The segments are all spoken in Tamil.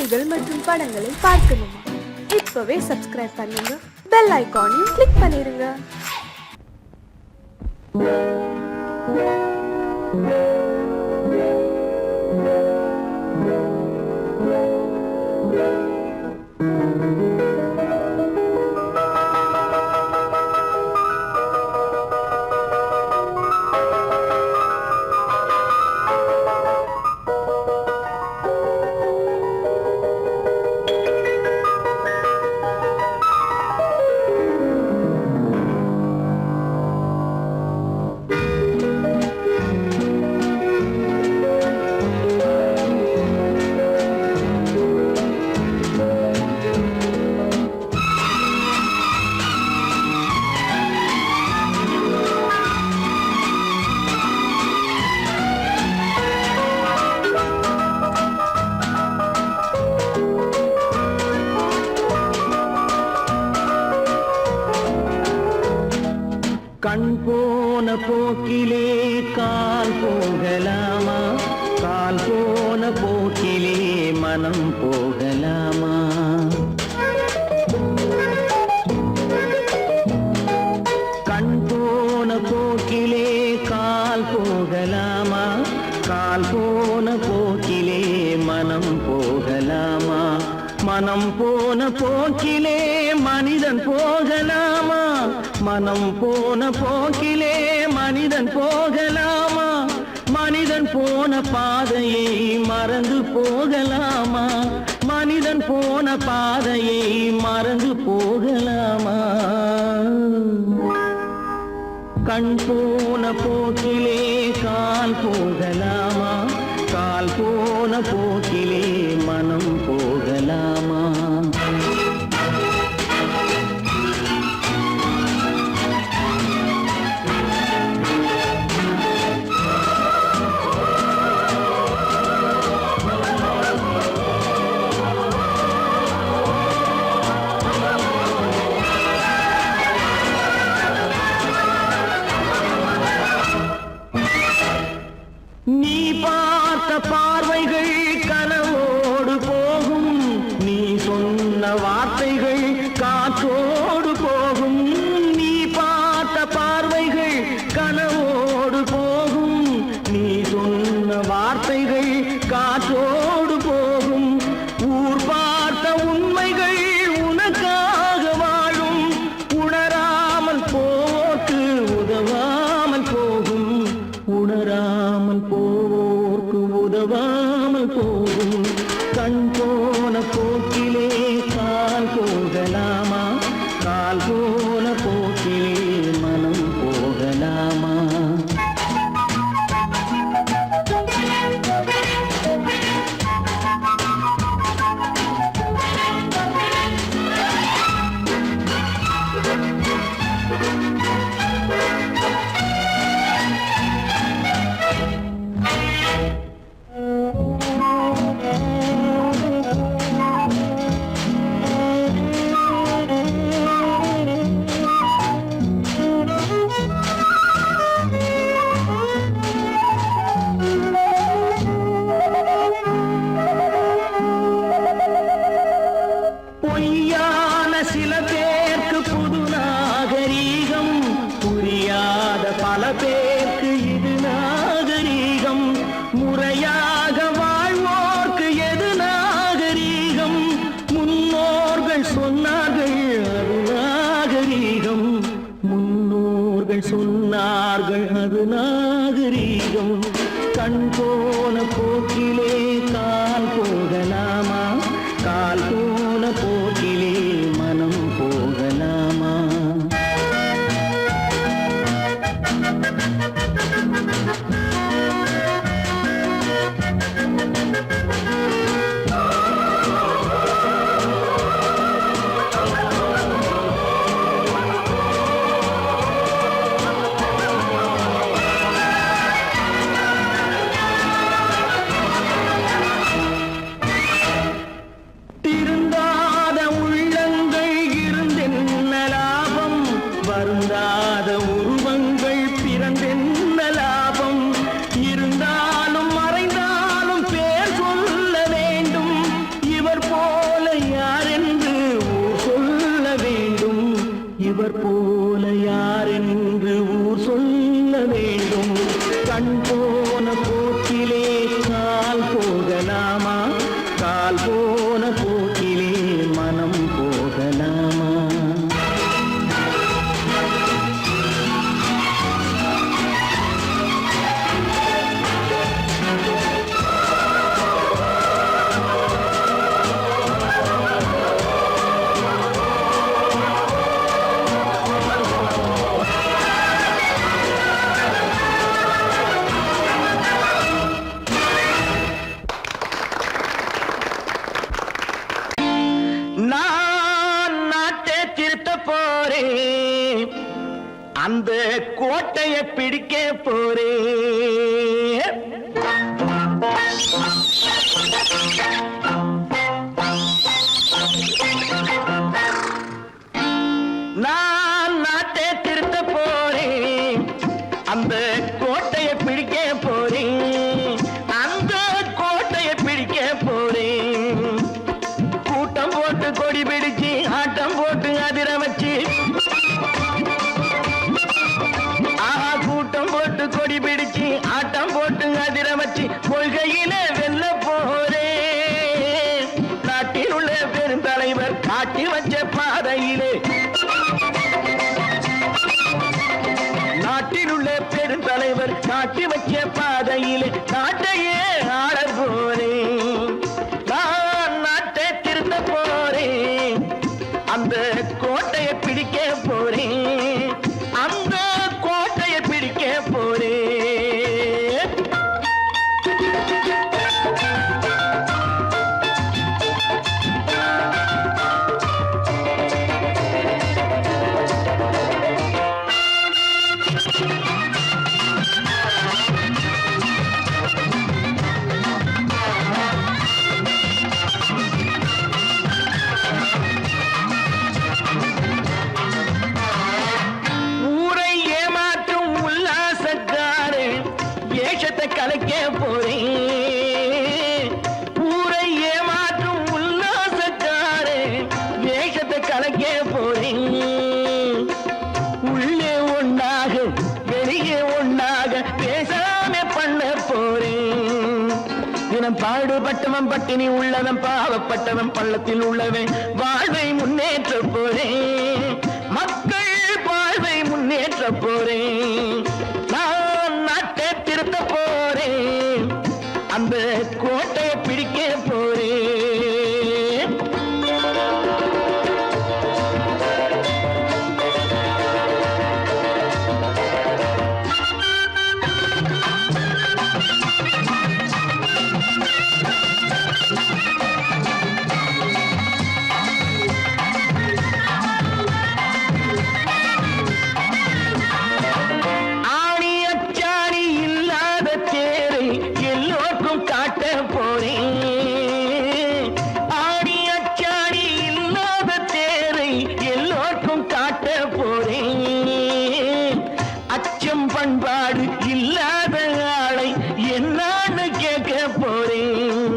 பாடல்கள் மற்றும் படங்களை பார்க்கணுமா? இப்பவே சப்ஸ்கிரைப் பண்ணுங்க, பெல் ஐகானையும் கிளிக் பண்ணிருங்க. கண் போன போக்கிலே கால் போகலாமா? கால் போன போக்கிலே மனம் போகலாமா? கண் போன போக்கிலே கால் போகலாமா? கால் போன போக்கிலே மனம் போகலாமா? மனம் போன போக்கிலே மனிதன் போகலாமா? மனம் போன போக்கிலே மனிதன் போகலாமா? மனிதன் போன பாதையை மறந்து போகலாமா? மனிதன் போன பாதையை மறந்து போகலாமா? கண் போன போக்கிலே கால் போகலாமா? கால் போன போக்கிலே மனம் போகலாமா? நீ பார்த்த பார்வைகள் கனவோடு போகும், நீ சொன்ன வார்த்தைகள் காற்றோடு போகும். நீ பார்த்த பார்வைகள் கனவோடு போகும், நீ சொன்ன வார்த்தைகள் காற்றோடு போகும். ஊர் பார்த்த உண்மைகள் உனக்காக வாழும், உணராமல் போக்கு உதவாமல் போகும். உணராமல் போவோர்க்கு உதவாமல் போகும். கண் போன போக்கிலே கால் போகலாமா? கால் போன போக்கிலே மனம் போகலாமா? பொய்யான சில பேருக்கு புது நாகரீகம், புரியாத பல பேருக்கு இது நாகரீகம். முறையாக வாழ்வோர்க்கு எது நாகரீகம்? முன்னோர்கள் சொன்னார்கள் அது நாகரீகம். முன்னோர்கள் சொன்னார்கள் அது நாகரீகம். கண் போன போக்கிலே கால் போகலாமா? கால் போன போக்கிலே மனம் போகலாமா? நான் போன போக்கிலே மனம் போகலாமா? நான் நாட்டை திருத்த போறேன், அந்த கோட்டையை பிடிக்க போறேன். நான் நாட்டை திருத்த போறேன், அந்த கோட்டையை பிடிக்க போறேன், அந்த கோட்டையை பிடிக்க போறேன். கூட்டம் போட்டு கொடி பிடிச்சு ஆட்டம் போட்டு அதிர வச்சு, ஆஹா கூட்டம் போட்டு கொடி பிடிச்சு ஆட்டம் போட்டு அதிர வச்சு கொள்கையில வெல்ல போறேன். நாட்டில் உள்ள பெருந்தலைவர் காட்டி வச்ச பாதையிலே, நாட்டில் உள்ள பெருந்தலைவர் காட்டி வச்ச பாதையிலே நாட்டையே ஆள போறேன். நான் நாட்டை திருத்த போறேன், அந்த கோட்டையை பிடிக்க போறேன், அந்த கோட்டையை பிடிக்க போறேன். ஊரை ஏமாற்றும் உல்லாசக்காரே வேஷத்தை கலைக்க போறேன். ஊரை ஏமாற்றும் உல்லாசக்காரே வேஷத்தை கலைக்க போறேன். உள்ளே ஒண்ணாக வெளியே ஒண்ணாக பேசாம பண்ண போறேன். தினம் பாடுபட்டவன் பட்டினி உள்ளவன் பாவப்பட்டவன் பள்ளத்தில் உள்ளவன் வாழ்வை முன்னேற்ற போறேன். மக்கள் வாழ்வை முன்னேற்ற போறேன். நான் நாட்டை திருத்த போறேன், அந்த கோட்டையை பிடிக்க போறேன். ஆணி அச்சாணி இல்லாத தேரை எல்லோருக்கும் காட்ட போறேன். ஆணி அச்சாணி இல்லாத தேரை எல்லோருக்கும் காட்ட போறேன். அச்சம் பண்பாடு இல்லாத ஆளை என்னான்னு கேட்க போறேன்.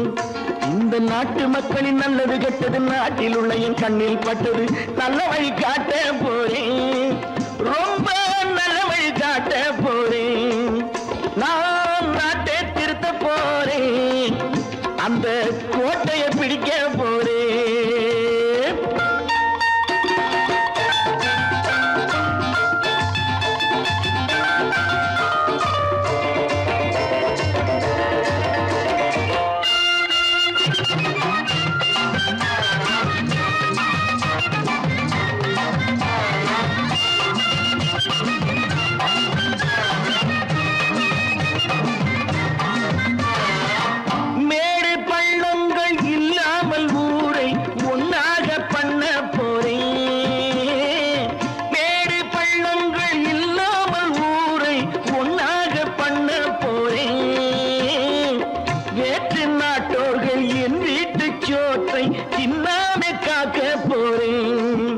இந்த நாட்டு மக்களின் நல்லது கெட்டது நாட்டில் உள்ள என் கண்ணில் பட்டது நல்ல வழி காட்ட போறேன். ரொம்ப நல்ல வழி காட்ட போறேன். நான் நாட்டை திருத்த போறேன், அந்த கோட்டையை பிடிக்க போறேன். மேடு பள்ளங்கள் இல்லாமல் ஊரை ஒன்னாக பண்ண போறேன். மேடு பள்ளங்கள் இல்லாமல் ஊரை ஒன்னாக பண்ண போறேன். வேற்று நாட்டோர்கள் என் வீட்டு சோற்றை தின்னாம காக்க போறேன்.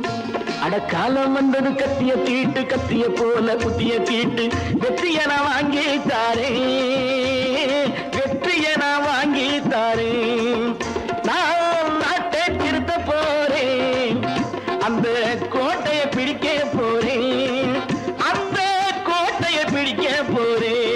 அடக்காலம் வந்தது கத்திய தீட்டு, கத்திய போல குத்திய தீட்டு வெற்றியை நான் வாங்கி தாரேன், வெற்றியை நான் வாங்கி தாரேன். நான் நாட்டை திருத்த போறேன், அந்த கோட்டையை பிடிக்க போறேன், அந்த கோட்டையை பிடிக்க போறேன்.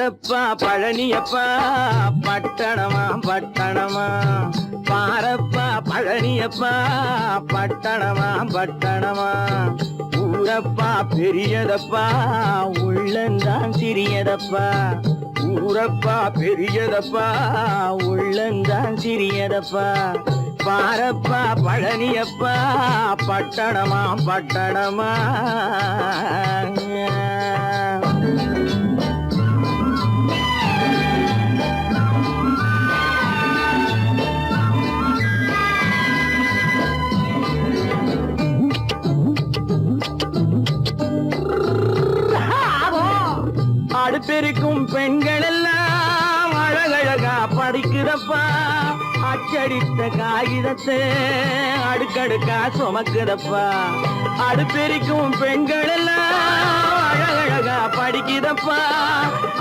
பாரப்பா பழனியப்பா பட்டணமா பட்டணமா பாரப்பா பழனியப்பா பட்டணமா பட்டணமா ஊரப்பா பெரியதப்பா உள்ளந்தான் சிறியதப்பா ஊரப்பா பெரியதப்பா உள்ளந்தான் சிறியதப்பா பாரப்பா பழனியப்பா பட்டணமா பட்டணமா அடுப்பெருக்கும் பெண்கள் எல்லாம் அழகழகா படிக்குதப்பா அச்சடித்த காகிதத்தை அடுக்கடுக்கா சுமக்குதப்பா அடுப்பெருக்கும் பெண்கள் எல்லாம் அழகழகா படிக்குதப்பா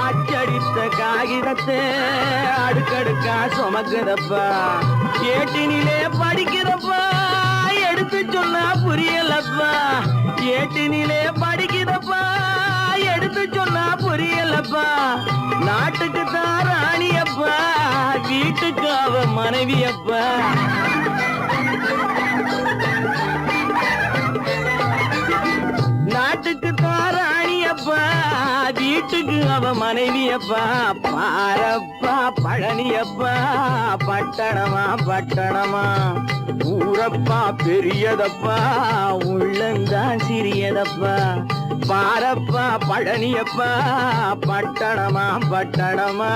அச்சடித்த காகிதத்தை அடுக்கடுக்கா சுமக்குதப்பா ஏட்டினிலே படிக்குதப்பா எடுத்து சொன்னா புரியலப்பா ஏட்டினிலே படிக்குதப்பா எடுத்து சொன்னா புரியலப்பா நாட்டுக்கு தான் ராணியப்பா வீட்டுக்கு அவ மனைவியப்பா நாட்டுக்கு தான் ராணியப்பா வீட்டுக்கு அவ மனைவியப்பா பாரப்பா பழனியப்பா பட்டணமா பட்டணமா ஊரப்பா பெரியதப்பா உள்ளந்தான் சிறியதப்பா பாரப்பா பழனியப்பா பட்டணமா பட்டணமா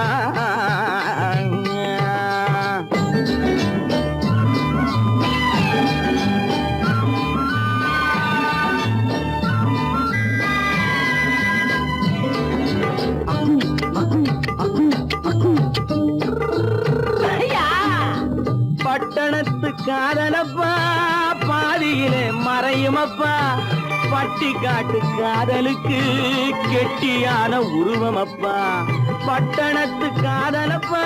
பட்டணத்து காதலப்பா பாதியிலே மறையுமப்பா பட்டி காட்டு காதலுக்கு கெட்டியான உருவமப்பா பட்டணத்து காதலப்பா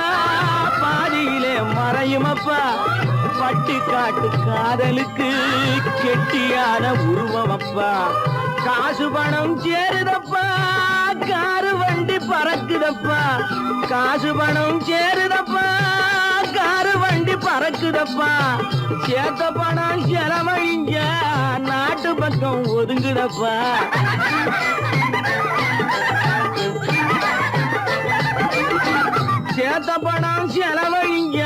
பாதியிலே மறையுமப்பா பட்டி காட்டு காதலுக்கு கெட்டியான உருவமப்பா காசு பணம் சேருதப்பா காரு வண்டி பறக்குதப்பா காசு பணம் சேருதப்பா காரு வண்டி பறக்குதப்பா சேத்த பணம் செலவழிஞ்ச நாட்டு பக்கம் ஒதுங்குதப்பா சேத்த பணம் செலவழிஞ்ச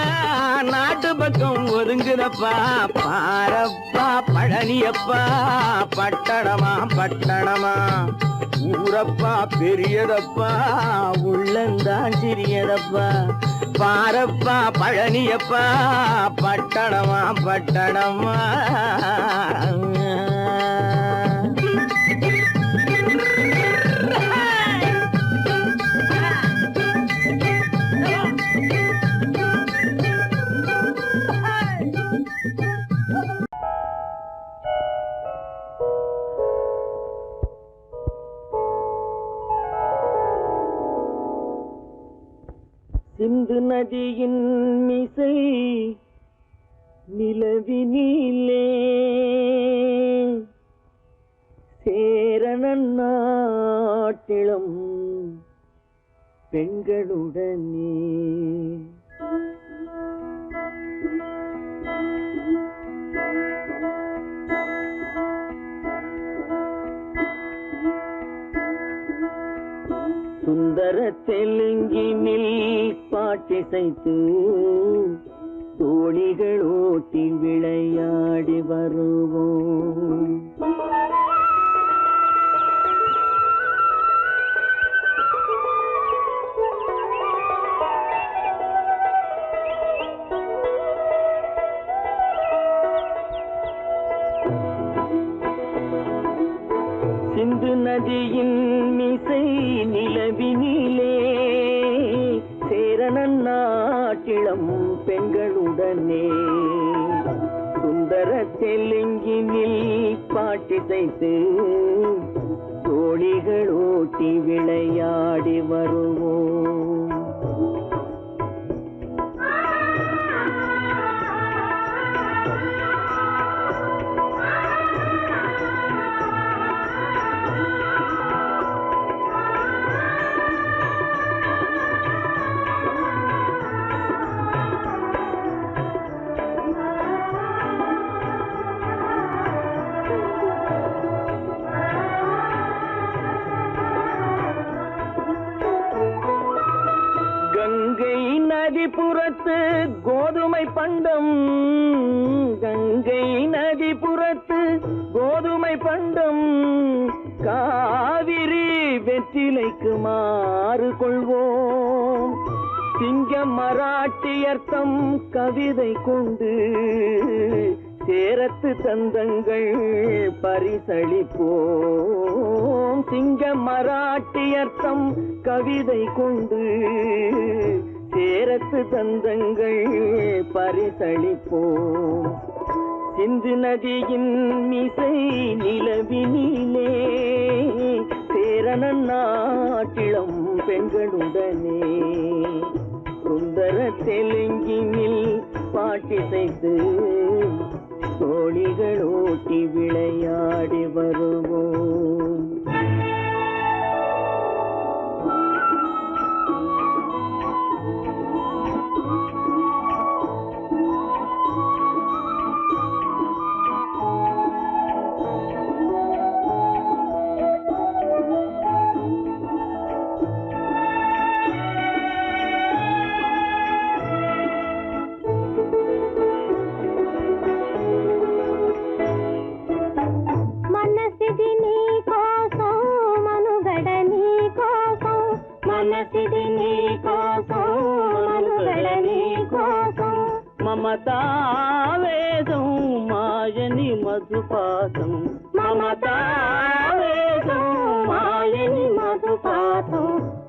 நாட்டு பக்கம் ஒதுங்குதப்பா பாரப்பா பழனியப்பா பட்டணமா பட்டணமா ஊரப்பா பெரியதப்பா உள்ளந்தான் சிறியதப்பா பாரப்பா பழனியப்பா பட்டணமா பட்டணமா சிந்து நதியின் மிசை நிலவினிலே சேரணன் நாட்டிளம் பெண்களுடனே சுந்தர தெலுங்கினில் பாட்டிசைத்து தோணிகள் ஓட்டி விளையாடி வருவோம் சிந்து நதியின் மிசை நிலவினிலே சேரணன் நாட்டிளம் பெண்களுடனே சுந்தர தெலுங்கினில் பாட்டிசைத்து தோணிகள் ஓட்டி விளையாடி வருவோம் நதிபுறத்து கோதுமை பண்டம், கங்கை நதிபுறத்து கோதுமை பண்டம், காவிரி வெற்றிலைக்கு மாறு கொள்வோம். சிங்கம் மராட்டியர்த்தம் கவிதை கொண்டு சேரத்து தந்தங்கள் பரிசளிப்போம். சிங்கம் மராட்டியர்த்தம் கவிதை கொண்டு சேரத்து தந்தங்கள் பரிசளிப்போம். சிந்து நதியின் மிசை நிலவினிலே சேரணன் நாட்டிளம் பெண்களுடனே சுந்தர தெலுங்கினில் பாட்டிசைத்து தோழிகள் ஓட்டி விளையாடி வருவோம். మమతావేదం మాయని మధుపాతం, మమతావేదం మాయని మధుపాతం,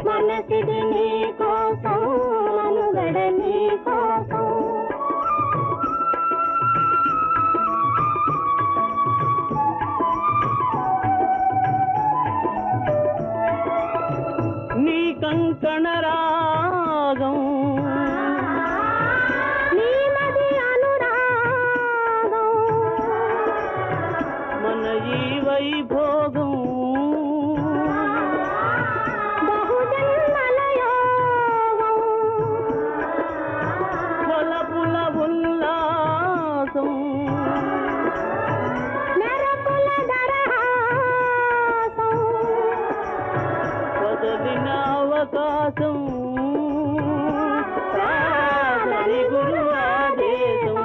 మనసిది నీ కోసం మనుగడ నీ కోసం. నీ కంకణ రాగం వైభోగం బహుజన్మలయోగం కొలపుల ఉల్లాసం మెరపుల దరహాసం వదలిన అవకాశం సాగని గురు ఆదేశం.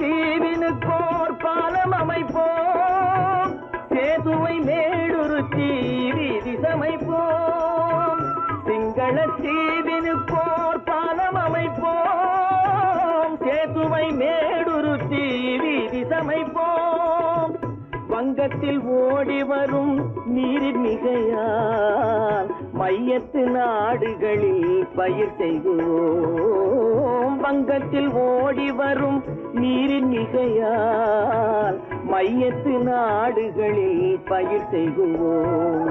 தீவினுக்கோர் பாலம் அமைப்போம், சேதுவை மேடுருத்தி வீதி சமைப்போம். சிங்கள தீவினுக்கோர் பாலம் அமைப்போம், சேதுவை மேடுருத்தி வீதி சமைப்போம். வங்கத்தில் ஓடி வரும் நீரின் மிகையால் மையத்து நாடுகளில் பயிர் செய்வோம். வங்கத்தில் ஓடி வரும் நீரின் மிகையால் மையத்து நாடுகளில் பயிர் செய்வோம்.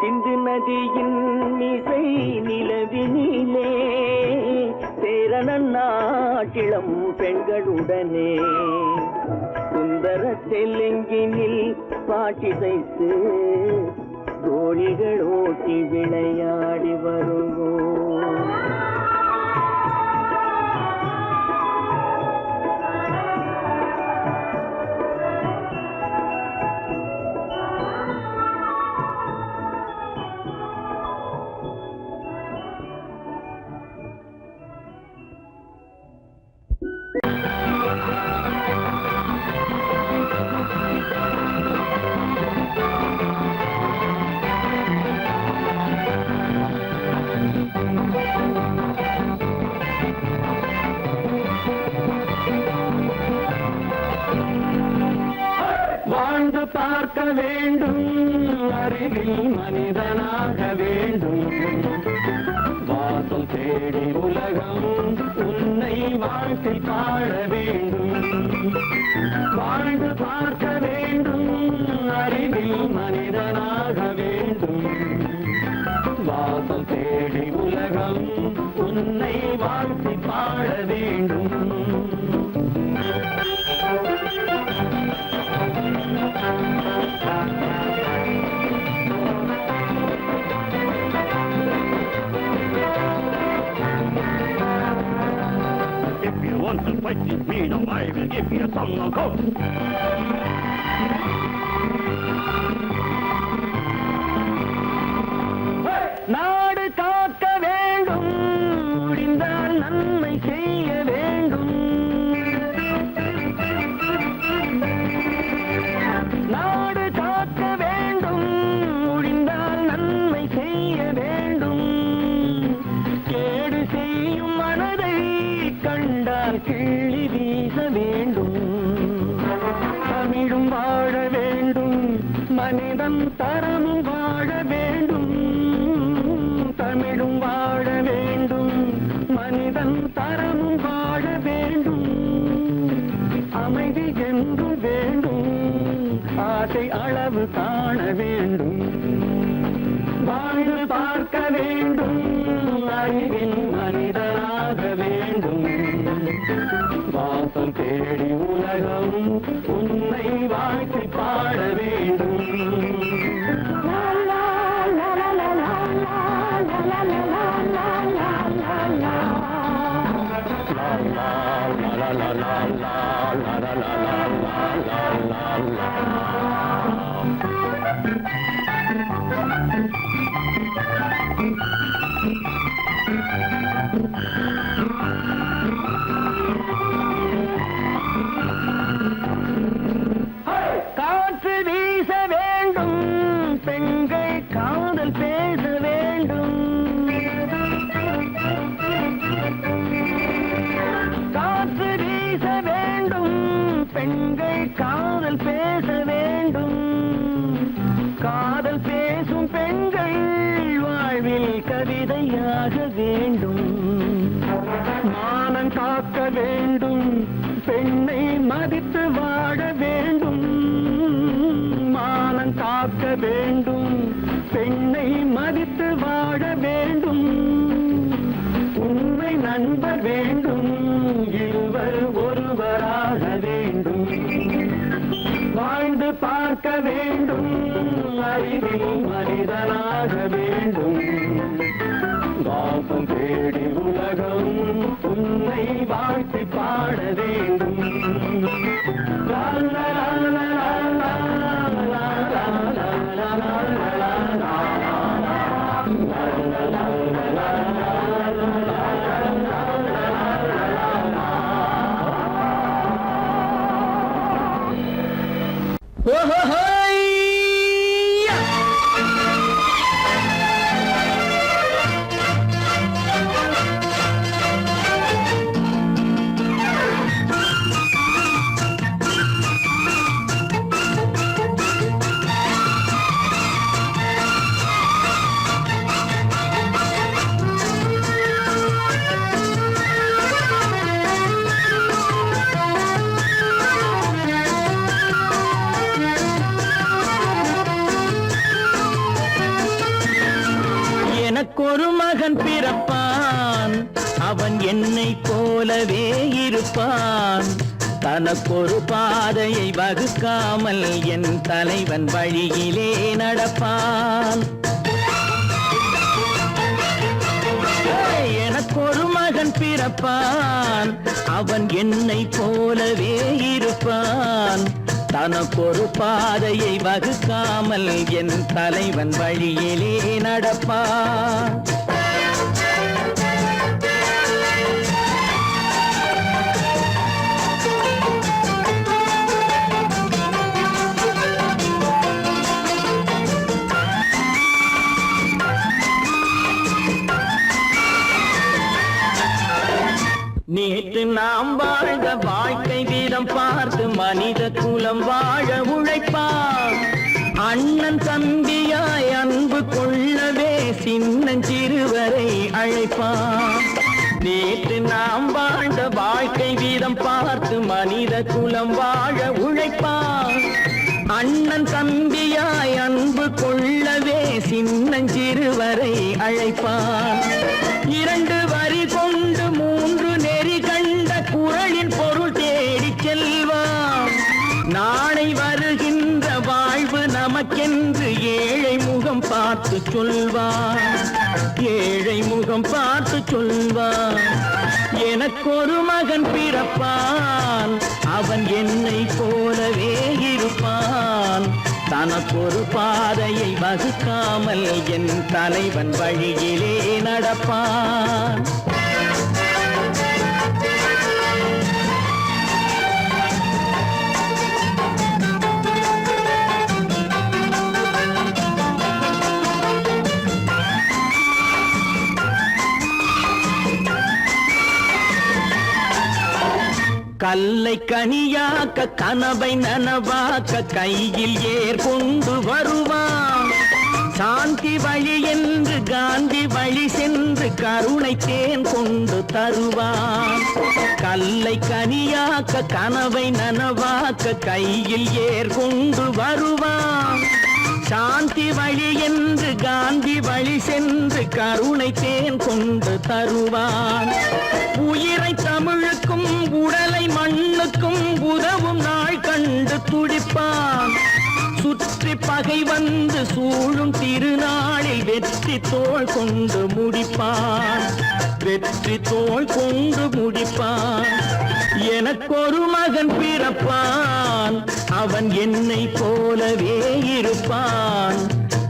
சிந்து நதியின் மிசை நிலவினிலே சேரணன் நாட்டிளம் பெண்களுடனே சுந்தர தெலுங்கினில் பாட்டிசைத்து தோழிகள் ஓட்டி விளையாடி வருவோம். வாழ்ந்து பார்க்க வேண்டும், அறிவில் மனிதனாக வேண்டும். வாசம் தேடி உலகம் உன்னை வாழ்க்கை பாட வேண்டும். வாழ்ந்து பார்க்க வேண்டும், அறிவில் மனிதனாக contemplating me, now I will give you a song of hope. நாடு காக்க வேண்டும், முடிந்தால் நன்மை செய்ய வேண்டும். நாடு காக்க வேண்டும், முடிந்தால் நன்மை செய்ய வேண்டும். கேடு செய்யும் மனதை கண்டால் கிள்ளி வீச வேண்டும். தமிழும் வாழ வேண்டும், மனிதன் தரமும் வாழ வேண்டும். தமிழும் வாழ வேண்டும், மனிதன் தரமும் வாழ வேண்டும். அமைதி என்றும் வேண்டும், ஆசை அளவு காண வேண்டும். வாழ்ந்து பார்க்க வேண்டும், அறிவின் மனிதனாக வேண்டும். வாசம் தேடி உலகம் உன்னை வாழ்த்தி பாட வேண்டும். காற்று வீச வேண்டும், பெண்கள் காதல் பேச வேண்டும். காற்று வீச வேண்டும், பெண்கள் காதல் பேச வேண்டும். காதல் பேசும் பெண்கள் வாழ்வில் கவிதையாக வேண்டும். மானம் காக்க வேண்டும், பெண்ணை மதித்து வாழ வேண்டும். மானம் காக்க வேண்டும், பெண்ணை மதித்து வாழ வேண்டும். உண்மை நண்பர் வேண்டும், இருவர் ஒருவராக வேண்டும். வாழ்ந்து பார்க்க வேண்டும், அறிவில் மனிதனாக வேண்டும். வாசம் தேடி உலகம் உன்னை வாழ்த்தி பாட வேண்டும். லா லா லா லா லா லா லா லா லா. எனக்கொரு மகன் பிறப்பான், அவன் என்னை போலவே இருப்பான். தனக்கொரு பாதையை வகுக்காமல் என் தலைவன் வழியிலே நடப்பான். எனக்கொரு மகன் பிறப்பான், அவன் என்னை போலவே இருப்பான். தனக்கொரு பாதையை வகுக்காமல் என் தலைவன் வழியிலே நடப்பான். நேற்று நாம் வாழ்ந்த வாழ்க்கை வீதம் பார்த்து மனித குலம் வாழ உழைப்பான். அண்ணன் தம்பியாய் அன்பு கொள்ளவே சின்னஞ்சிறுவரை அழைப்பான். நேற்று நாம் வாழ்ந்த வாழ்க்கை வீதம் பார்த்து மனித குலம் வாழ உழைப்பான். அண்ணன் தம்பியாய் அன்பு கொள்ளவே சின்னஞ்சிறுவரை அழைப்பான். இரண்டு வரி கொண்டு மூன்று நெறி கண்ட குறளின் பொருள் தேடி செல்வான். நாளை வருகின்ற வாழ்வு நமக்கென்று ஏழை முகம் பார்த்து பார்த்து சொல்வான், ஏழை முகம் பார்த்து சொல்வான். எனக்கொரு மகன் பிறப்பான், அவன் என்னை போலவே இருப்பான். தனக்கொரு பாதையை வகுக்காமல் என் தலைவன் வழியிலே நடப்பான். கல்லை கனியாக்க கனவை நனவாக்க கையில் ஏர் கொண்டு வருவான். சாந்தி வழி என்று காந்தி வழி சென்று கருணை தேன் கொண்டு தருவான். கல்லை கனியாக்க கனவை நனவாக்க கையில் ஏர் கொண்டு வருவான். சாந்தி வழி என்று காந்தி வழி சென்று கருணை தேன் கொண்டு தருவான். உயிரை தமிழுக்கும் உடலை மண்ணுக்கும் உதவும் நாள் கண்டு துடிப்பான். சுற்றி பகை வந்து சூழும் திருநாளில் வெற்றி தோள் கொண்டு முடிப்பான். வெற்றி தோள் கொண்டு முடிப்பான். எனக்கொரு மகன் பிறப்பான், அவன் என்னை போலவே இருப்பான்.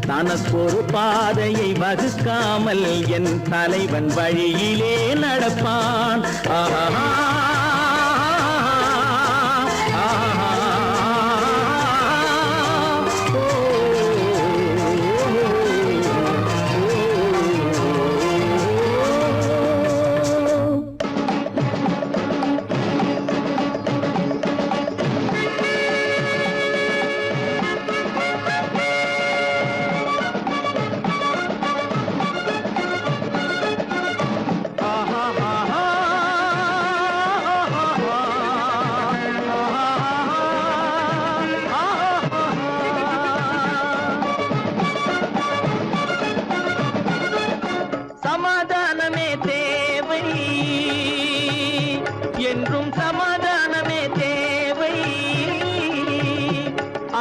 தனக்கொரு பாதையை வகுக்காமல் என் தலைவன் வழியிலே நடப்பான். ஆஹா சமாதானமே தேவை என்றும் சமாதானமே தேவை.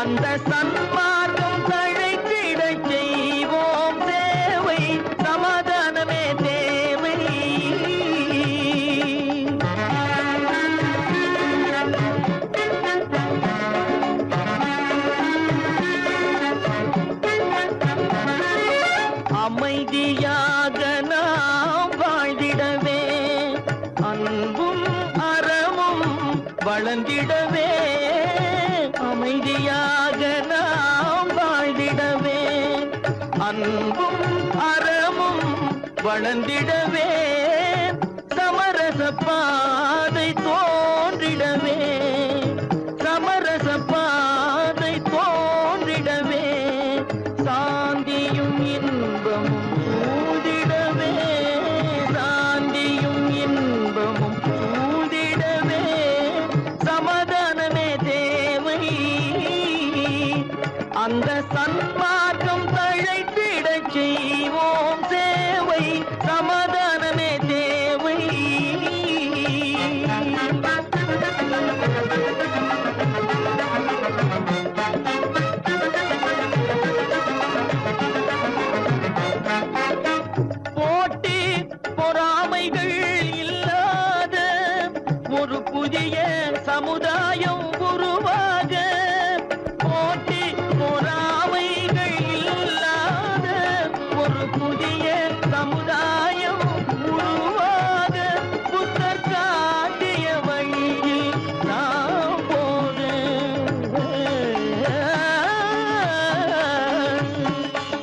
அந்த சன்மார்க்கம் தழைத்திடச் செய்வோம் சேவை. சமாதானமே தேவை. அமைதியாக நாம் வாழ்ந்திடவே, அன்பும் அறமும் வளர்ந்திடவே. அமைதியாக நாம் வாழ்ந்திடவே, அன்பும் அறமும் வளர்ந்திடவே. சமரச பாதை தோன்றிடவே, சமரச பாதை தோன்றிடவே. சாந்தியும் இன்பமும் சூழ்ந்திடவே, சாந்தியும் இன்பமும் சூழ்ந்திடவே. சமாதானமே தேவை. அந்த சன்மார்க்கம் தழைத்திடச் செய்வோம் சேவை. சமாதானமே தேவை. போட்டி பொறாமைகள் இல்லாத ஒரு புதிய சமுதாயம் உருவாக. போட்டி பொறாமைகள் இல்லாத ஒரு புதிய சமுதாயம் உருவாக. புத்தர் காட்டிய வழியில் நாம் போக,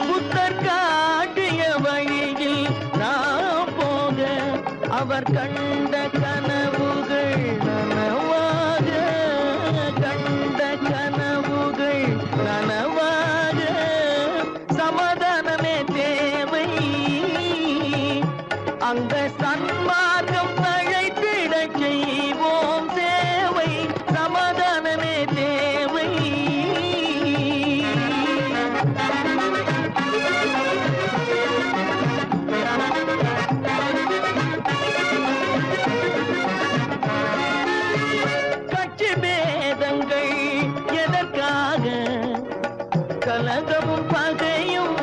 புத்தர் காட்டிய வழியில் நாம் போக. அவர் கண்ட கனவுகள் நனவாக, கண்ட கனவுகள் நனவாக. சமாதானமே தேவை. அந்த சன்மார்க்கம் தழைத்திடச் செய்வோம் சேவை. சமாதானமே தேவை. கட்சி பேதங்கள் எதற்காக? கலகமும் பகையும்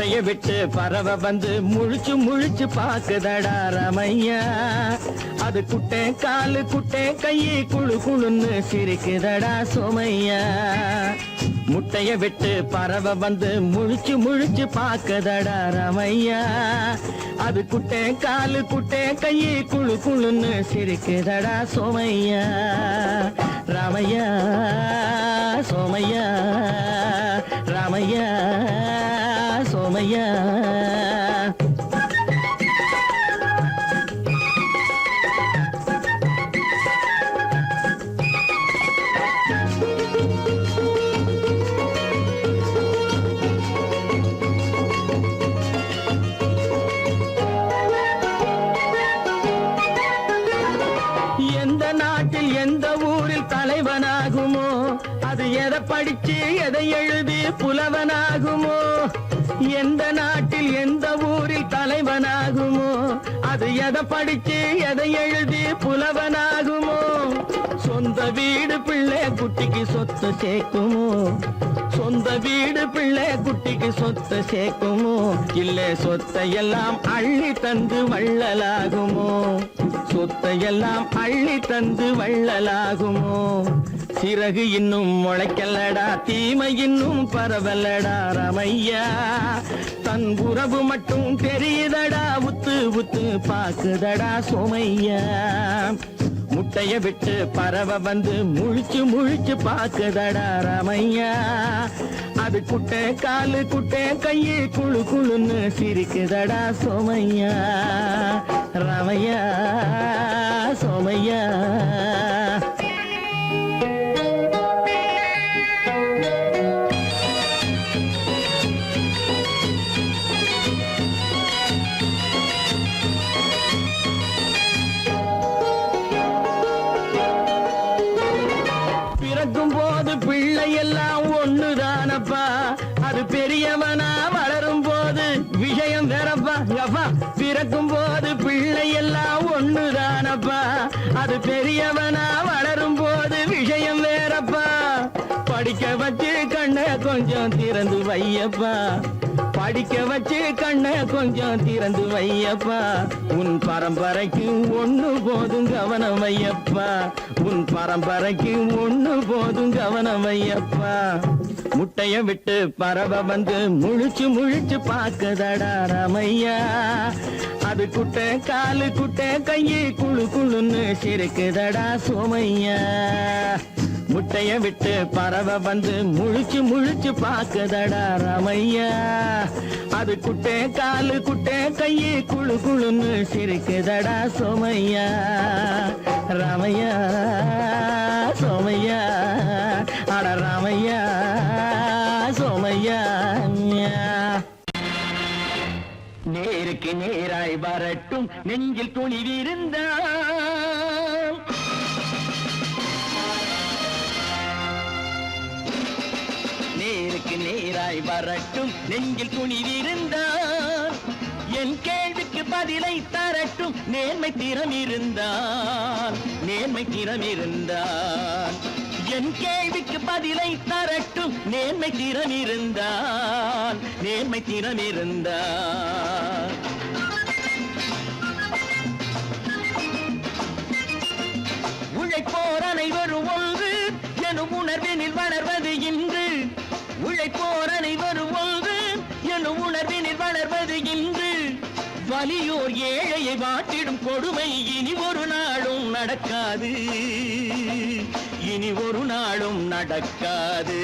முட்டைய விட்டு பறவை வந்து முழிச்சு முழிச்சு பாக்குதடா ரமையா. அது குட்டை காலு குட்டை கையை குழு குழுன்னு சிரிக்குதடா சோமையா. முட்டைய விட்டு பறவை வந்து முழிச்சு முழிச்சு பாக்குதடா ரமையா. அது குட்டை காலு குட்டை கையை குழு குழுன்னு சிரிக்குதடா சோமையா. ராமையா சோமையா ராமையா சோமையா. எந்த நாட்டில் எந்த ஊரில் தலைவனாகுமோ, அது எதை படிச்சு எதை எழுதி புலவனாகுமோ. எந்த நாட்டில் எந்த ஊரில் தலைவனாகுமோ, அது எதை படிச்சு எதை எழுதி புலவனாகுமோ. சொந்த வீடு பிள்ளை குட்டிக்கு சொத்து சேர்க்குமோ, சொந்த வீடு பிள்ளை குட்டிக்கு சொத்து சேர்க்குமோ. இல்ல சொத்தையெல்லாம் அள்ளி தந்து வள்ளலாகுமோ, சொத்தையெல்லாம் அள்ளி தந்து வள்ளலாகுமோ. சிறகு இன்னும் முளைக்கல்லடா, தீமை இன்னும் பரவலடா ரமையா. தன் உறவு மட்டும் தெரியுதடா, உத்து உத்து பாக்குதடா சோமையா. முட்டைய விட்டு பறவை வந்து முழிச்சு முழிச்சு பாக்குதடா ரமையா. அது குட்டை காலு குட்டை கையை குழு குழுன்னு சிரிக்குதடா சோமையா. ரமையா சோமையா. பிறக்கும் போது பிள்ளை எல்லாம் ஒண்ணுதானப்பா, அது பெரியவனா வளரும் போது விஷயம் வேறப்பா. அப்பா பிறக்கும் போது பிள்ளை எல்லாம் ஒண்ணுதானப்பா, அது பெரியவனா வளரும் போது விஷயம் வேறப்பா. படிக்க வச்சு கண்ண கொஞ்சம் திறந்து வையப்பா, படிக்க வச்சு கண்ண கொஞ்சம் திறந்து வையப்பா. உன் பரம்பரைக்கு ஒண்ணு போதும் கவனம் வையப்பா, உன் பரம்பரைக்கு ஒண்ணு போதும் கவனம் வையப்பா. முட்டைய விட்டு பறவை வந்து முழிச்சு முழிச்சு பாக்குதடா ரமையா. அது குட்டை காலு குட்டை கையை குழு குழுன்னு சிரிக்குதடா சோமையா. முட்டைய விட்டு பறவை வந்து முழிச்சு முழிச்சு பாக்குதடா ரமையா. அது குட்டை காலு குட்டை கையை குழு குழுன்னு சிரிக்குதடா சோமையா. ராமையா சோமையா. அட ராமையா சோமையா. நேருக்கு நேராய் வரட்டும் நெஞ்சில் துணிவிருந்தான், நேருக்கு நேராய் வரட்டும் நெஞ்சில் துணிவிருந்தான். என் கேள்விக்கு பதிலை தரட்டும் நேர்மை திறம் இருந்தான், நேர்மை திறம் இருந்தான். என் கேள்விக்கு பதிலை தரட்டும் நேர்மை திறம் இருந்தான், நேர்மை திறம் இருந்தான். உழைப்போர் அனைவரும் ஒன்று எனும் உணர்வினில் வளர்வது இன்று, உழைப்போர் அனைவரும் ஒன்று எனும் உணர்வினில் வளர்வது இன்று. வலியோர் ஏழையை வாட்டிடும் கொடுமை இனி ஒரு நாளும் நடக்காது, இனி ஒரு நாளும் நடக்காது.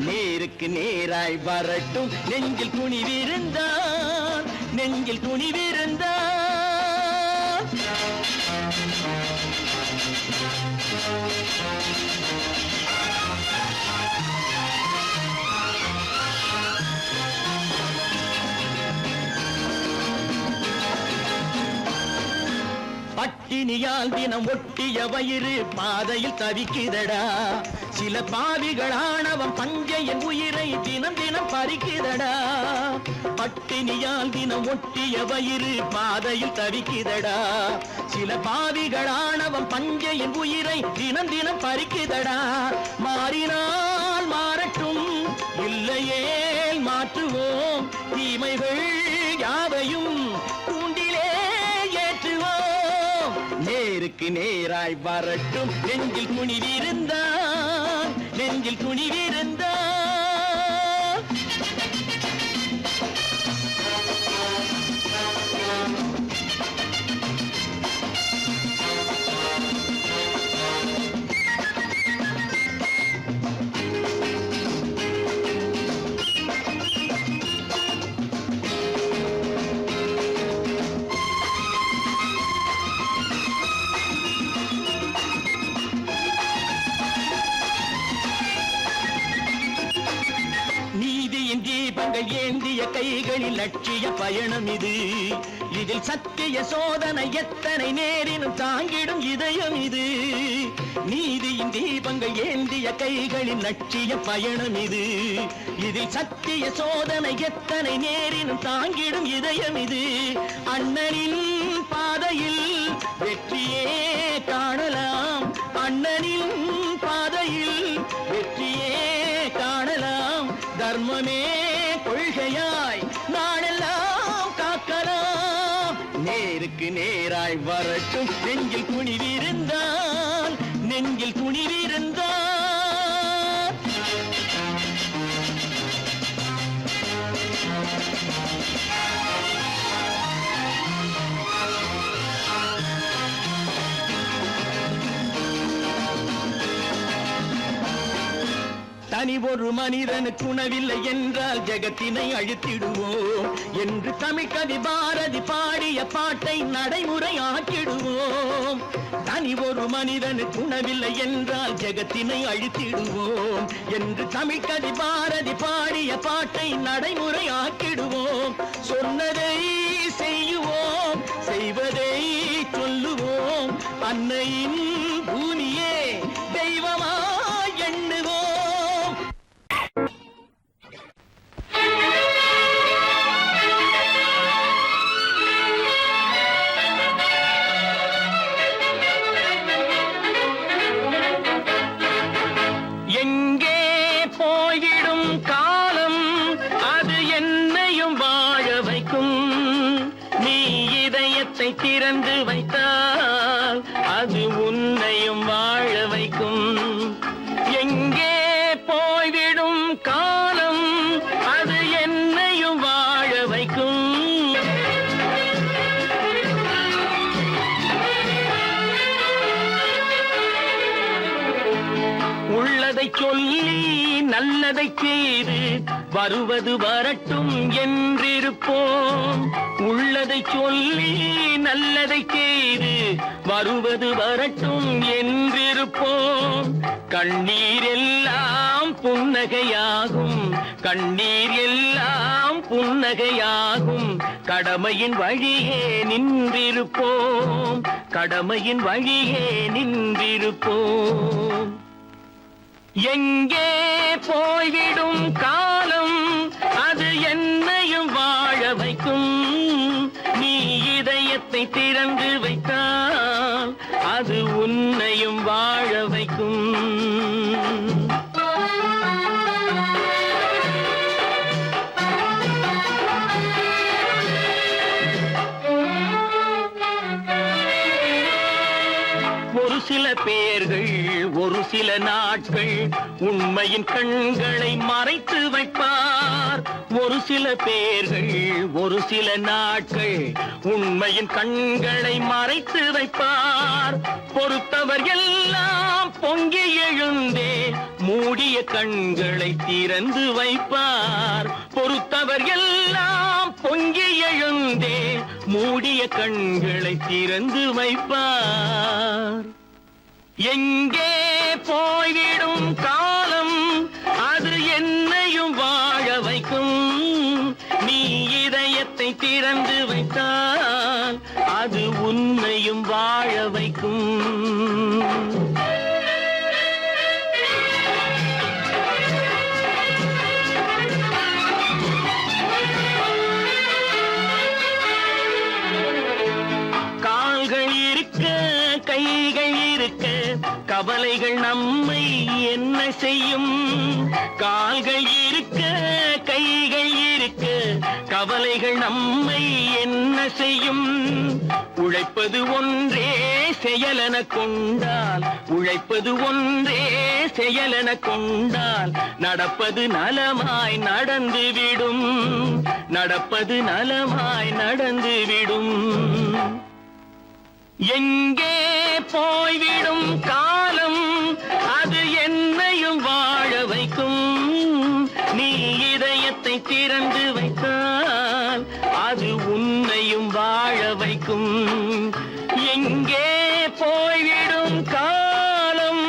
நேருக்கு நேராய் வரட்டும் நெஞ்சில் துணிவிருந்தான், நெஞ்சில் துணிவிருந்தான். பட்டினியால் தினம் ஒட்டிய வயிறு பாதையில் தவிக்குதடா, சில பாவிகளானவன் பஞ்சையின் உயிரை தினம் தினம் பறிக்குதடா. பட்டினியால் தினம் ஒட்டிய வயிறு பாதையில் தவிக்குதடா, சில பாவிகளானவன் பஞ்சையின் உயிரை தினம் தினம் பறிக்குதடா. மாறினால் மாறட்டும் இல்லையே மாற்றுவோம் தீமைகள் யாவையும் கூண்டிலே ஏற்றுவோம் நேருக்கு நேராய் வரட்டும் நெஞ்சில் துணிவிருந்தான் நெஞ்சில் துணிவிருந்தான் தீபங்கள் ஏந்திய கைகளில் லட்சிய பயணம் இது இதில் சத்திய சோதனை எத்தனை நேரினும் தாங்கிடும் இதயம் இது நீதியின் தீபங்கள் ஏந்திய கைகளில் லட்சிய பயணம் இது இதில் சத்திய சோதனை எத்தனை நேரினும் தாங்கிடும் இதயம் இது அண்ணனின் பாதையில் வெற்றியே காணலாம் அண்ணனின் பாதையில் வெற்றியே காணலாம் தர்மமே கொள்கையாய் நாடெல்லாம் காக்கலாம் நேருக்கு நேராய் வரட்டும் நெஞ்சில் துணிவிருந்தான் நெஞ்சில் துணிவிருந்தான் தனி ஒரு மனிதனுக்கு உணவில்லை என்றால் ஜெகத்தினை அழித்திடுவோம் என்று தமிழ்கவி பாரதி பாடிய பாட்டை நடைமுறையாக்கிடுவோம் தனி ஒரு மனிதனுக்கு உணவில்லை என்றால் ஜெகத்தினை அழித்திடுவோம் என்று தமிழ்கவி பாரதி பாடிய பாட்டை நடைமுறையாக்கிடுவோம் சொன்னதை செய்யுவோம் செய்வதை சொல்லுவோம் அன்னையின் பூமியே தெய்வமா எண்ணுவோம் திறந்து வைத்தால் அது உன்னையும் வாழ வைக்கும் எங்கே போய்விடும் காலம் அது என்னையும் வாழ வைக்கும் உள்ளதை சொல்லி நல்லதை செய்து வருவது வரட்டும் என்றிருப்போம் உள்ளதை சொல்லி நல்லதை செய்து வருவது வரட்டும் என்றிருப்போம் கண்ணீர் எல்லாம் புன்னகையாகும் கண்ணீர் எல்லாம் புன்னகையாகும் கடமையின் வழியே நின்றிருப்போம் கடமையின் வழியே நின்றிருப்போம் எங்கே போய்விடும் காலம் அது என்னையும் வாழ வைக்கும் நீ இதயத்தை திறந்து வைத்தால் அது உன்னையும் வாழ வைக்கும் ஒரு சில பேர்கள் ஒரு சில நாட்கள் உண்மையின் கண்களை மறைத்து வைப்பார் ஒரு சில பேர்கள் ஒரு சில நாட்கள் உண்மையின் கண்களை மறைத்து வைப்பார் பொறுத்தவர் எல்லாம் பொங்கி எழுந்தே மூடிய கண்களை திறந்து வைப்பார் பொறுத்தவர் எல்லாம் பொங்கி எழுந்தே மூடிய கண்களை திறந்து வைப்பார் எங்கே போய்விடும் காலம் அது என்னையும் வாழ வைக்கும் நீ இதயத்தை திறந்து வைத்தால் அது உன்னையும் வாழ வைக்கும் கால்கள் இருக்க கைகள் இருக்க கவலைகள் நம்மை என்ன செய்யும் கால்கள் இருக்க கைகள் கவலைகள் நம்மை என்ன செய்யும்? உழைப்பது ஒன்றே செயலென கொண்டால், உழைப்பது ஒன்றே செயலென கொண்டால், நடப்பது நலமாய் நடந்துவிடும், நடப்பது நலமாய் நடந்துவிடும். எங்கே போய்விடும் காலம், அது என்னையும் வாழ வைக்கும். நீ இதயத்தை திறந்து வைத்தால், அது உன்னையும் வாழ வைக்கும். எங்கே போய்விடும் காலம்.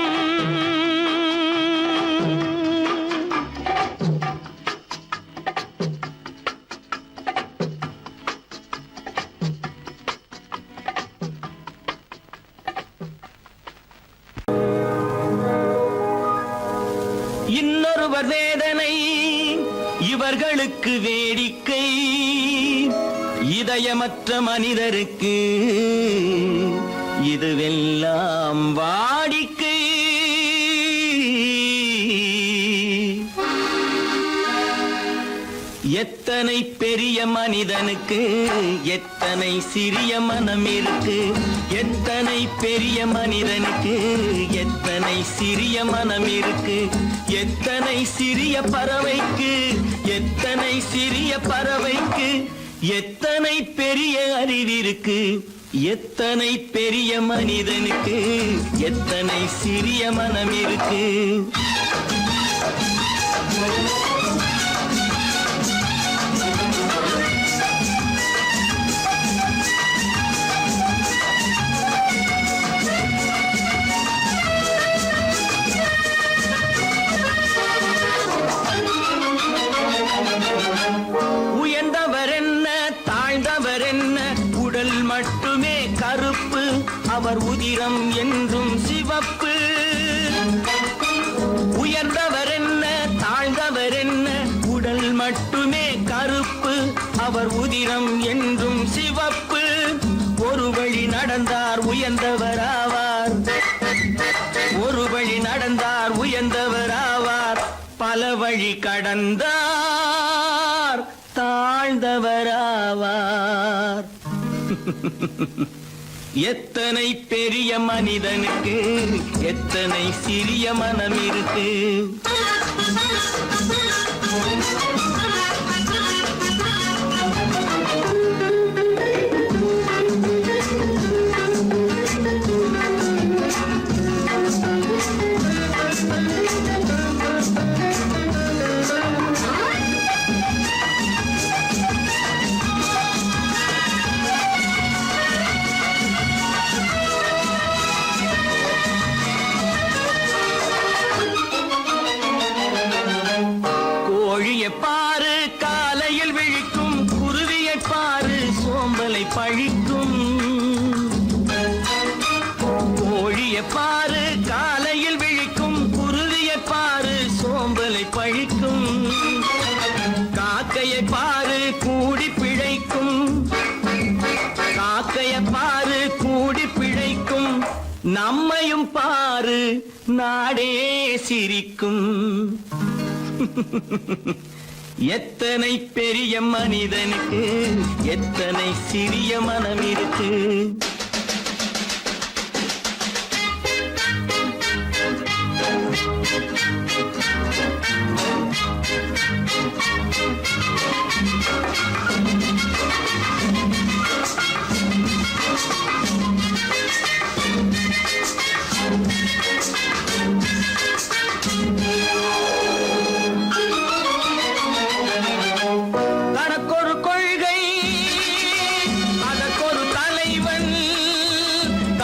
இன்னொருவர் வேதனை இவர்களுக்கு வேடிக்கை, இதயமற்ற மனிதருக்கு இதுவெல்லாம் வாடிக்கை. எத்தனை பெரிய மனிதனுக்கு எத்தனை சிறிய மனம் இருக்கு, எத்தனை பெரிய மனிதனுக்கு எத்தனை சிறிய மனம் இருக்கு. எத்தனை சிறிய பறவைக்கு எத்தனை சிறிய பறவைக்கு எத்தனை பெரிய அறிவிருக்கு. எத்தனை பெரிய மனிதனுக்கு எத்தனை சிறிய மனம் இருக்கு. மட்டுமே கருப்பு, அவர் உதிரம் என்றும் சிவப்பு. உயர்ந்தவர் என்ன தாழ்ந்தவர் என்ன, உடல் மட்டுமே கருப்பு, அவர் உதிரம் என்றும் சிவப்பு. ஒரு வழி நடந்தார் உயர்ந்தவர் ஆவார், ஒரு வழி நடந்தார் உயர்ந்தவர் ஆவார். பல வழி கடந்தார் தாழ்ந்தவர் ஆவார். எத்தனை பெரிய மனிதனுக்கு எத்தனை சிறிய மனம் இருக்கு. பாரு காலையில் விழிக்கும், குருவியை பாரு சோம்பலை பழிக்கும். கோழியை பாரு காலையில் விழிக்கும், குருவியை பாரு சோம்பலை பழிக்கும். காக்கையை பாரு கூடி பிழைக்கும், காக்கையை பாரு கூடி பிழைக்கும். நம்மையும் பாரு நாடே சிரிக்கும். எத்தனை பெரிய மனிதனுக்கு எத்தனை சிறிய மனம் இருக்கு.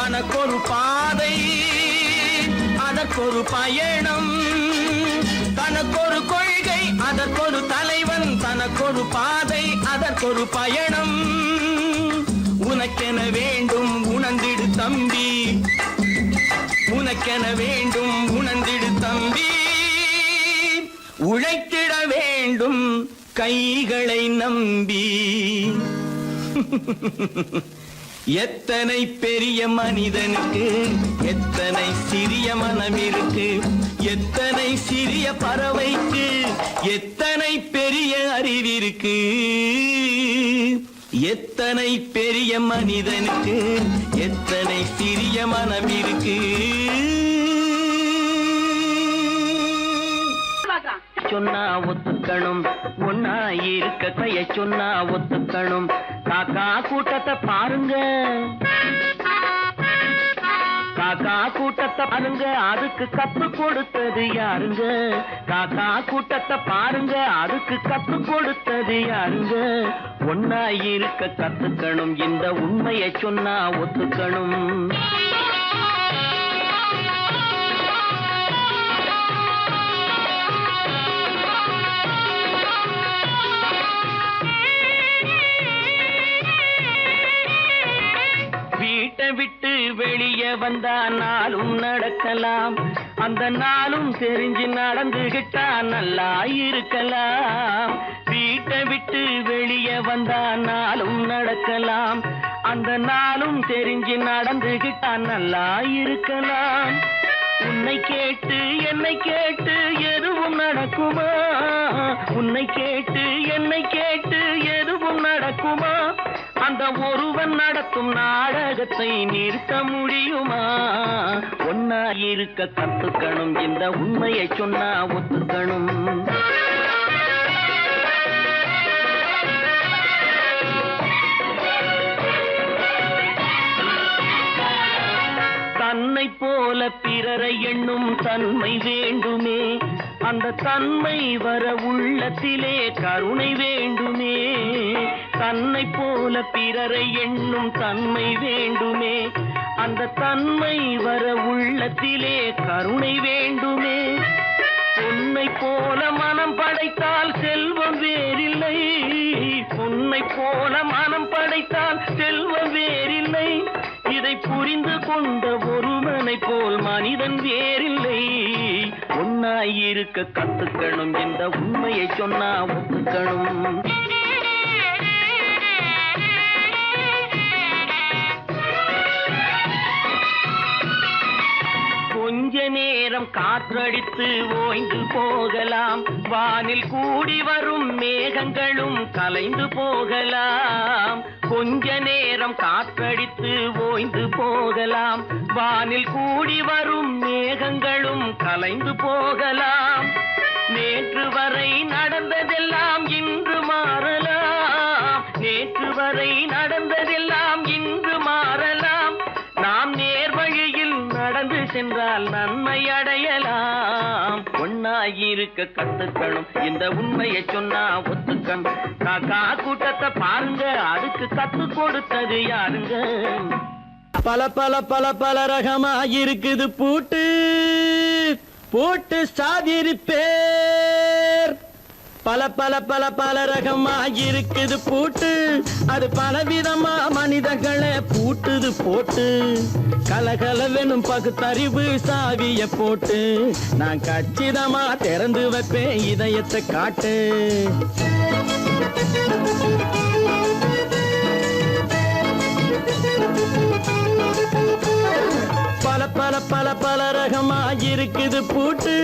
தனக்கொரு பாதை அதற்கொரு பயணம், தனக்கொரு கொள்கை அதற்கொரு தலைவன், தனக்கொரு பாதை அதற்கொரு பயணம். உனக்கென வேண்டும் உணர்ந்திடு தம்பி, உனக்கென வேண்டும் உணர்ந்திடு தம்பி. உழைத்திட வேண்டும் கைகளை நம்பி. எத்தனை பெரிய மனிதனுக்கு எத்தனை சிறிய மனம் இருக்கு. எத்தனை சிறிய பறவைக்கு எத்தனை பெரிய அறிவிருக்கு. எத்தனை பெரிய மனிதனுக்கு எத்தனை சிறிய மனம் இருக்கு. சொன்னா ஒத்துக்கணும், ஒன்னா இருக்க கைய சொன்னா ஒத்துக்கணும். காக்கா கூட்டத்தை பாருங்க, காக்கா கூட்டத்தை பாருங்க, அதுக்கு கத்து கொடுத்தது யாருங்க? காக்கா கூட்டத்தை பாருங்க, அதுக்கு கத்து கொடுத்தது யாருங்க? ஒன்னா இருக்க கத்துக்கணும், இந்த உண்மையை சொன்னா ஒத்துக்கணும். வீட்டை விட்டு வெளியே வந்தா நாளும் நடக்கலாம், அந்த நாளும் தெரிஞ்சு நடந்துகிட்டா நல்லா இருக்கலாம். வீட்டை விட்டு வெளியே வந்தா நாளும் நடக்கலாம், அந்த நாளும் தெரிஞ்சு நடந்துகிட்டா நல்லா இருக்கலாம். உன்னை கேட்டு என்னை கேட்டு எதுவும் நடக்குமா? உன்னை கேட்டு என்னை கேட்டு எதுவும் நடக்குமா? அந்த ஒருவன் நடத்தும் நாடகத்தை நிறுத்த முடியுமா? ஒன்னா இருக்க கத்துக்கணும், இந்த உண்மையை சொன்னா ஒத்துக்கணும். தன்னை போல பிறரை எண்ணும் தன்மை வேண்டுமே, அந்த தன்மை வர உள்ளத்திலே கருணை வேண்டுமே. தன்னை போல பிறரை எண்ணும் தன்மை வேண்டுமே, அந்த தன்மை வர உள்ளத்திலே கருணை வேண்டுமே. பொன்னை போல மனம் படைத்தால் செல்வம் வேறில்லை, பொன்னை போல மனம் படைத்தால் செல்வம் வேறில்லை. இதை புரிந்து கொண்ட ஒருவனை போல் மனிதன் வேறில்லை. ஒன்னாயிருக்க கத்துக்கணும், இந்த உண்மையை சொன்னா ஒத்துக்கணும். கொஞ்ச நேரம் காற்றடித்து ஓய்ந்து போகலாம், வானில் கூடி வரும் மேகங்களும் கலைந்து போகலாம். கொஞ்ச நேரம் காற்றடித்து ஓய்ந்து போகலாம், வானில் கூடி வரும் மேகங்களும் கலைந்து போகலாம். நேற்று வரை நடந்ததெல்லாம் இன்று மாறலாம், நேற்று வரை நடந்ததெல்லாம் இன்று மாறலாம். நாம் நேர்வழியில் நடந்து சென்றால் நன்மை அடையலாம். ஒன்னாயிருக்க கத்துக்கணும், இந்த உண்மையை சொன்னா ஒத்துக்கணும். காக்கா கூட்டத்தை பாருங்க, அதுக்கு கத்து கொடுத்தது யாருங்க? பல பல பல பல ரகமா இருக்குது பூட்டு, பூட்டு சாதிரி பேர். பல பல பல பல ரகமா இருக்குது பூட்டு, அது பலவிதமா மனிதர்களை பூட்டுது போட்டு. கலகலவெனும் பகுத்தறிவு சாவிய போட்டு, நான் கச்சிதமா திறந்து வைப்பேன் இதயத்தை காட்டு. பல பல பல பல ரகமா இருக்குது பூட்டு,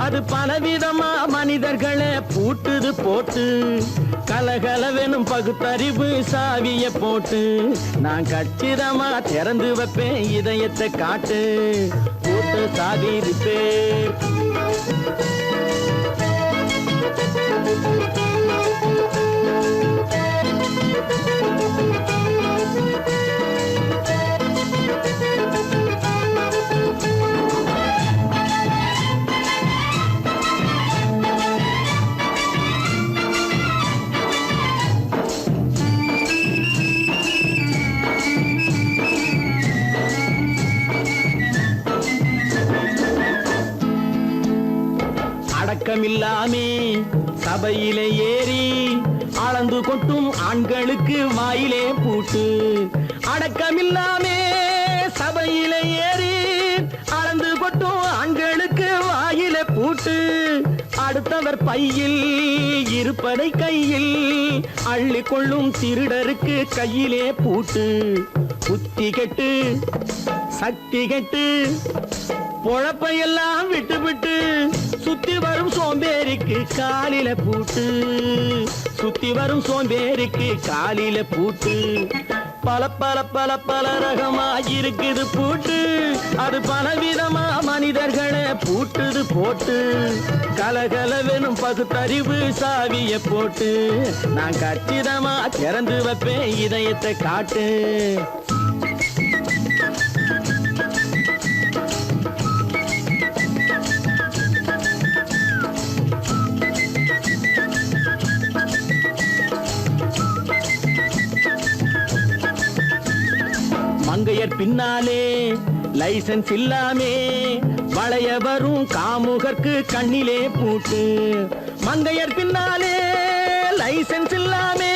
அது பலவிதமா மனிதர்களை பூட்டுது போட்டு. கலகலவெனும் பகுத்தறிவு சாவிய போட்டு, நான் கச்சிதமா திறந்து வைப்பேன் இதயத்தை காட்டு. பூட்டு சாவி பேர். அடக்கமில்லாமே சபையிலே ஏறி அளந்து கொட்டும் ஆண்களுக்கு வாயிலே பூட்டு. அடக்கமில்லாமே சபையிலே ஏறி அளந்து கொட்டும் ஆண்களுக்கு வாயிலே பூட்டு. அடுத்தவர் பையில் இருப்பதை கையில் அள்ளி கொள்ளும் திருடருக்கு கையிலே பூட்டு. புத்தி கெட்டு சக்தி கெட்டு பொழப்பையெல்லாம் விட்டு விட்டு சுத்தி வரும் சோம்பேறிக்கு காலில பூட்டு. சுத்தி வரும் சோம்பேறிக்கு காலில பூட்டு. பல பல பல பல ரகமா இருக்குது பூட்டு. அது பலவிதமா மனிதர்களை பூட்டுது போட்டு. கலகலவெனும் பகுத்தறிவு சாவிய போட்டு நான் கச்சிதமா திறந்து வைப்பேன் இதயத்தை காட்டு. மங்கையர் பின்னாலே லைசன்ஸ் இல்லாமே வளைய வரும் காமுகர்க்கு கண்ணிலே பூட்டு. மங்கையர் பின்னாலே லைசன்ஸ் இல்லாமே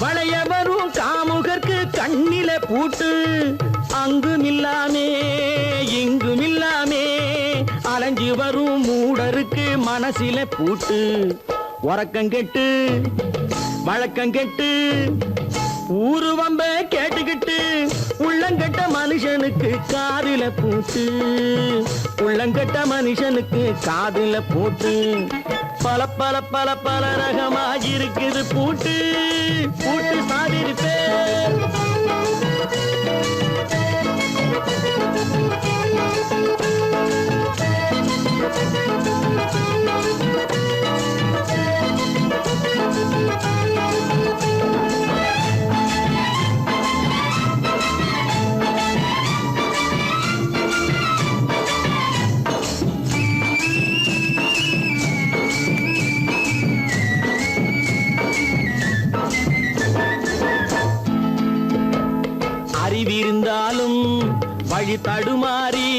வளைய வரும் காமுகர்க்கு கண்ணிலே பூட்டு. அங்கும் இல்லாமே இங்கும் இல்லாமே அலைஞ்சு வரும் மூடருக்கு மனசில பூட்டு. உறக்கங்கெட்டு வழக்கங்கெட்டு ஊரு வம்ப கேட்டுக்கிட்டு உள்ளங்கட்ட மனுஷனுக்கு காதில பூட்டு. உள்ளங்கட்ட மனுஷனுக்கு காதில பூட்டு. பல பல பல பல ரகமா இருக்குது பூட்டு. பூட்டு சாதிருப்பே அறிவிருந்தாலும் வழி தடுமாறி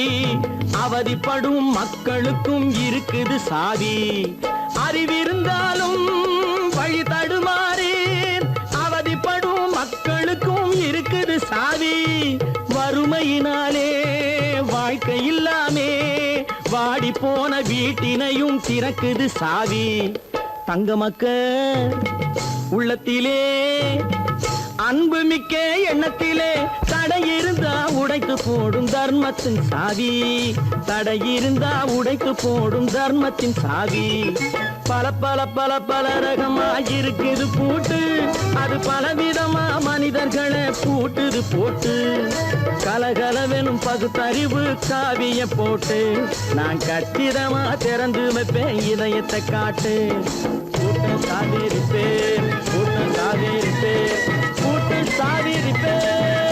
அவதிப்படும் மக்களுக்கும் இருக்குது சாதி. அறிவிருந்தாலும் வழி தடுமாறி அவதிப்படும் மக்களுக்கும் இருக்குது சாதி. வறுமையினாலே வாழ்க்கை இல்லாமே வாடி போன வீட்டினையும் திறக்குது சாவி. தங்க மக்க உள்ளத்திலே அன்பு மிக்க எண்ணத்திலே தடை இருந்தா உடைத்து போடும் தர்மத்தின் சாவி. தடை இருந்தா உடைத்து போடும் தர்மத்தின் சாவி. பல பல பல பல ரகமா இருக்குது பூட்டு. அது பலவிதமா மனிதர்களை பூட்டுது போட்டு. கலகலவெனும் பகுத்தறிவு காவிய போட்டு நான் கச்சிதமா திறந்து வைப்பேன் இதயத்தை காட்டு. கூட்டம் சாதிருப்பேன் கூட்டம் சாதிருப்பேன் கூட்டம் சாதிருப்பேன்.